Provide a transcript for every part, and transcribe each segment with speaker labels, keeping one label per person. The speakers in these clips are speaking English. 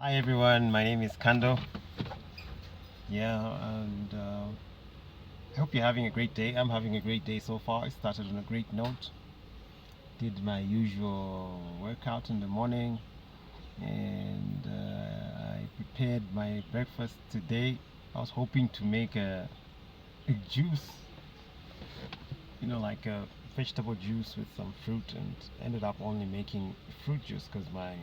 Speaker 1: Hi everyone, my name is Kando. And I hope you're having a great day. I'm having a great day so far. I started on a great note. Did my usual workout in the morning, and I prepared my breakfast today. I was hoping to make a juice, like a vegetable juice with some fruit, and ended up only making fruit juice because my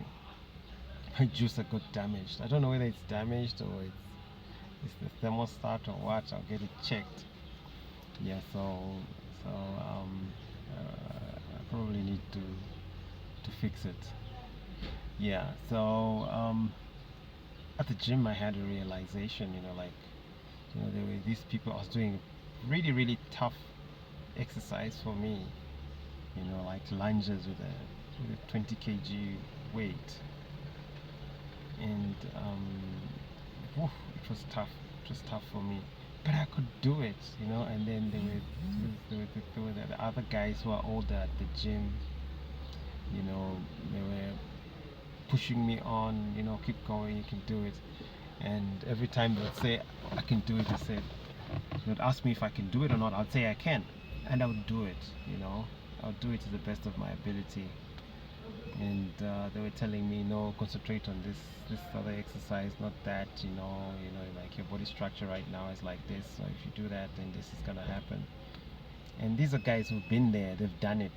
Speaker 1: juicer got damaged. I don't know whether it's damaged or it's the thermostat or what. I'll get it checked. Yeah, so I probably need to fix it. Yeah, so at the gym I had a realization. There were these people. I was doing really really tough exercise for me. Like lunges with a 20 kg weight, and whew, it was tough. It was tough for me, but I could do it. And then there were the other guys who are older at the gym. They were pushing me on. Keep going, you can do it. And every time they would say I can do it, they would ask me if I can do it or not. I'd say I can, and I would do it. I would do it to the best of my ability. And they were telling me, no, concentrate on this other exercise, not that. Like your body structure right now is like this, so if you do that, then this is gonna happen. And these are guys who've been there, they've done it.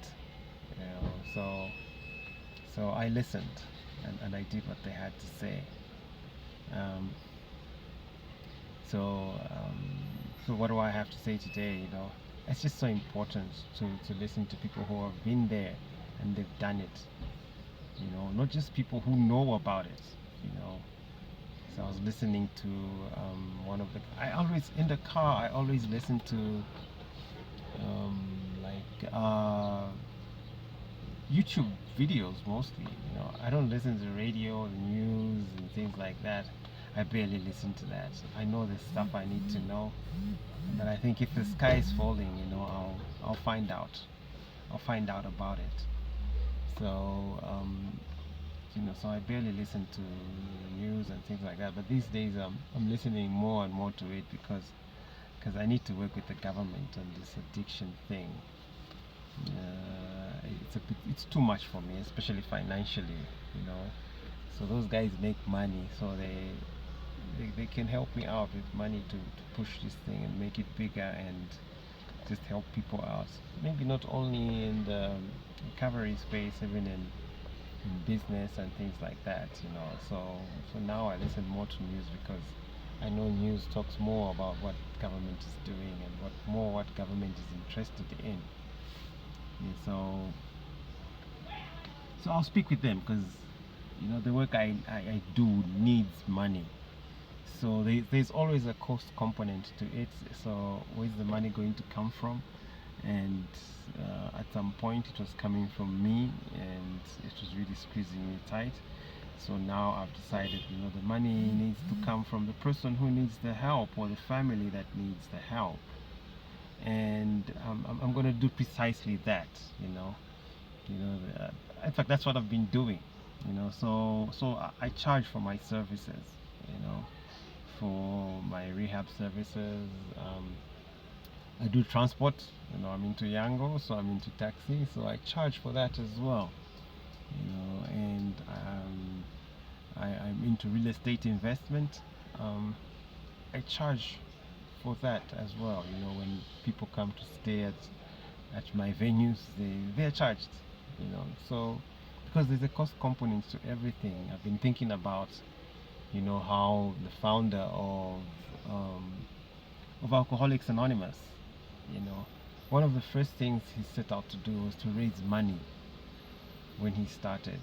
Speaker 1: So I listened, and I did what they had to say. um, so um, so what do I have to say today? It's just so important to listen to people who have been there and they've done it. Not just people who know about it. You know. So I was listening to one of the. I always in the car. I always listen to like YouTube videos mostly. I don't listen to the radio, the news, and things like that. I barely listen to that. I know the stuff I need to know, but I think if the sky is falling, I'll find out. I'll find out about it. So so I barely listen to the news and things like that. But these days, I'm listening more and more to it because I need to work with the government on this addiction thing. It's too much for me, especially financially. You know, so those guys make money, so they can help me out with money to push this thing and make it bigger and just help people out. Maybe not only in the recovery space, even in business and things like that. So now I listen more to news because I know news talks more about what government is doing and what government is interested in. Yeah, so I'll speak with them because the work I do needs money. So there's always a cost component to it. So where's the money going to come from? And at some point it was coming from me, and it was really squeezing me tight. So now I've decided, the money needs to come from the person who needs the help or the family that needs the help. And I'm going to do precisely that. In fact, that's what I've been doing. So I charge for my services. For my rehab services. I do transport. I'm into Yango, so I'm into taxi, so I charge for that as well. And I'm into real estate investment. Um, I charge for that as well. When people come to stay at my venues, they're charged. So because there's a cost component to everything. I've been thinking about how the founder um, of Alcoholics Anonymous, you know, one of the first things he set out to do was to raise money when he started.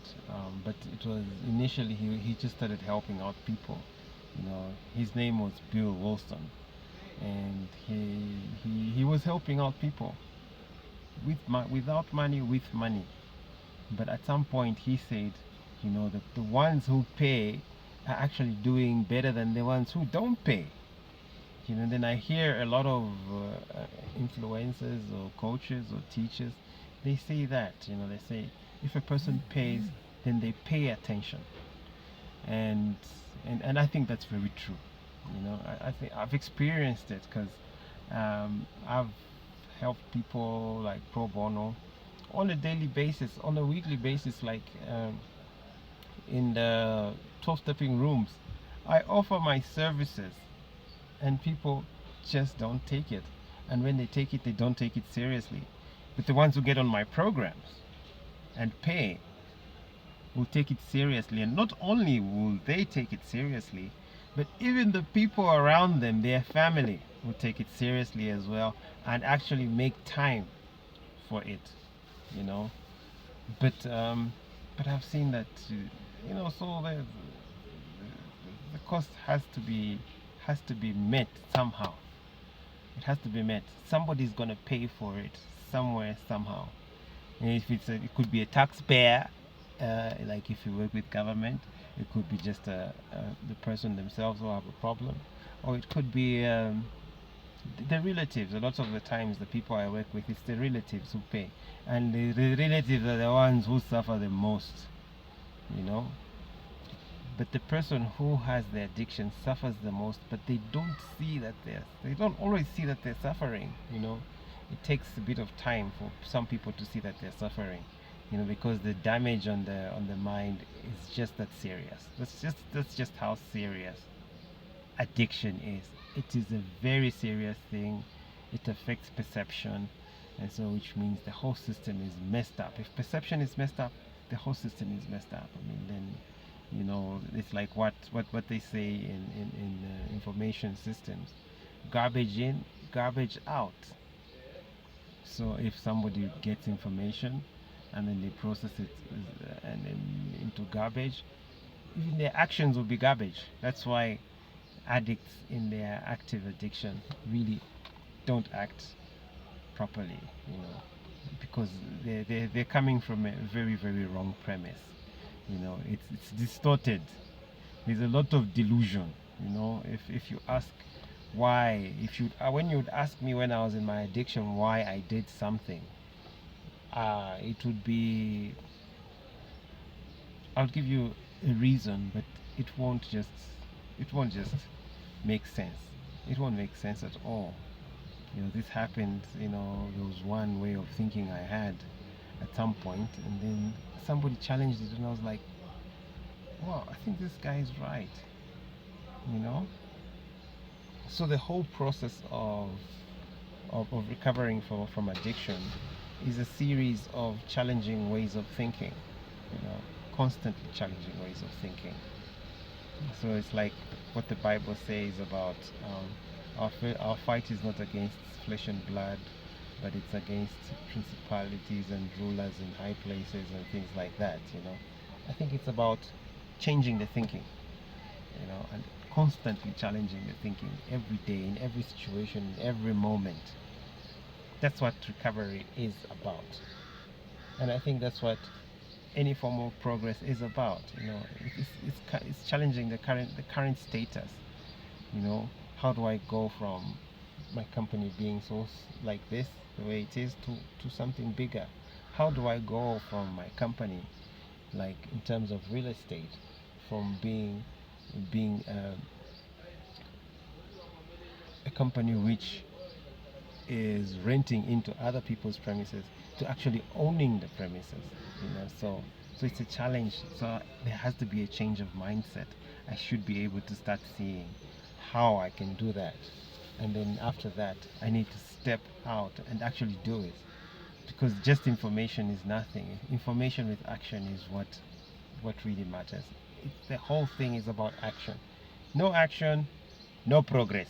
Speaker 1: But it was initially he just started helping out people. His name was Bill Wilson, and he was helping out people without money, with money. But at some point he said, the ones who pay are actually doing better than the ones who don't pay. Then I hear a lot of influencers or coaches or teachers, they say that, they say if a person pays, then they pay attention. and and I think that's very true. I think I've experienced it because I've helped people like pro bono on a daily basis, on a weekly basis, like in the 12 stepping rooms. I offer my services, and people just don't take it. And when they take it, they don't take it seriously. But the ones who get on my programs and pay will take it seriously. And not only will they take it seriously, but even the people around them, their family, will take it seriously as well and actually make time for it, you know. But I've seen that, so the cost has to be met somehow. It has to be met. Somebody's gonna pay for it somewhere, somehow. And if it could be a taxpayer, like if you work with government, it could be just the person themselves who have a problem, or it could be the relatives. A lot of the times, the people I work with, it's the relatives who pay, and the relatives are the ones who suffer the most, you know. But the person who has the addiction suffers the most, but they don't always see that they're suffering, It takes a bit of time for some people to see that they're suffering, because the damage on the mind is just that serious. That's just how serious addiction is. It is a very serious thing. It affects perception, and so which means the whole system is messed up. If perception is messed up, the whole system is messed up. I mean, then it's like what they say in information systems: garbage in, garbage out. So if somebody gets information and then they process it and then into garbage, even their actions will be garbage. That's why addicts in their active addiction really don't act properly, because they're coming from a very, very wrong premise. It's distorted. There's a lot of delusion. If you ask why, if you when you would ask me when I was in my addiction why I did something, it would be I would give you a reason, but it won't just make sense. It won't make sense at all. This happened. There was one way of thinking I had at some point, and then somebody challenged it, and I was like, "Wow, I think this guy is right." You know. So the whole process of recovering from addiction is a series of challenging ways of thinking. Constantly challenging ways of thinking. So it's like what the Bible says about our fight is not against flesh and blood, but it's against principalities and rulers in high places and things like that. I think it's about changing the thinking, and constantly challenging the thinking every day, in every situation, in every moment. That's what recovery is about. And I think that's what any form of progress is about. It's challenging the current status. How do I go from my company being so like this, the way it is, to something bigger? How do I go from my company, like in terms of real estate, from being a company which is renting into other people's premises, to actually owning the premises? So it's a challenge. So there has to be a change of mindset. I should be able to start seeing how I can do that, and then after that I need to step out and actually do it, because just information is nothing. Information with action is what really matters. The whole thing is about action. No action, no progress.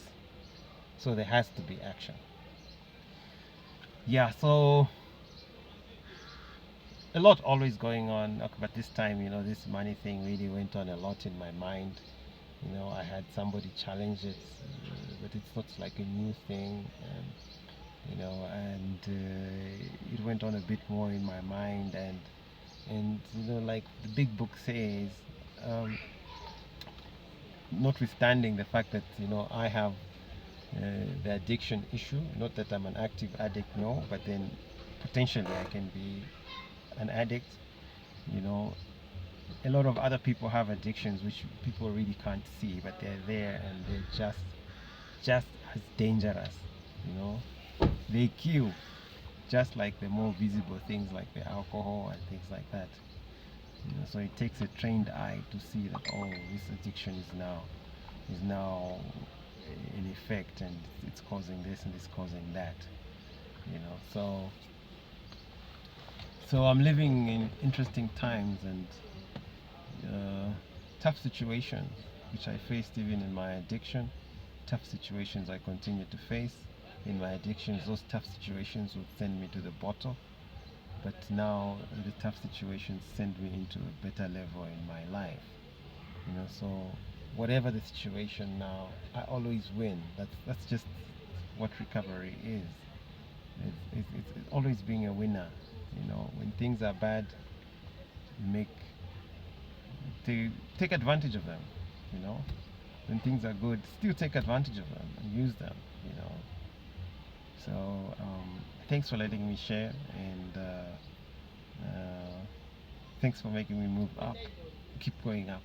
Speaker 1: So there has to be action. Yeah, so a lot always going on. Okay, but this time, this money thing really went on a lot in my mind. I had somebody challenge it, but it's not like a new thing. And it went on a bit more in my mind, and like the big book says, um, notwithstanding the fact that I have the addiction issue, not that I'm an active addict, no, but then potentially I can be an addict. you know a lot of other people have addictions which people really can't see, but they're there and they're just as dangerous. You know, they kill just like the more visible things like the alcohol and things like that. You know, so it takes a trained eye to see that, oh, this addiction is now in effect, and it's causing this and it's causing that. You know, so I'm living in interesting times and tough situations which I faced even in my addiction. Tough situations I continue to face in my addictions. Those tough situations would send me to the bottom, but now the tough situations send me into a better level in my life. You know, so whatever the situation now, I always win. That's just what recovery is. It's always being a winner. You know, when things are bad, make to take advantage of them. You know, when things are good, still take advantage of them and use them. You know, so thanks for letting me share, and thanks for making me move up, keep going up.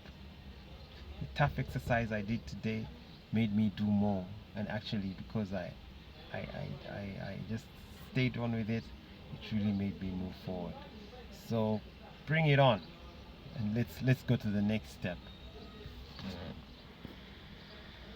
Speaker 1: The tough exercise I did today made me do more, and actually because I just stayed on with it, it really made me move forward. So bring it on, and let's go to the next step.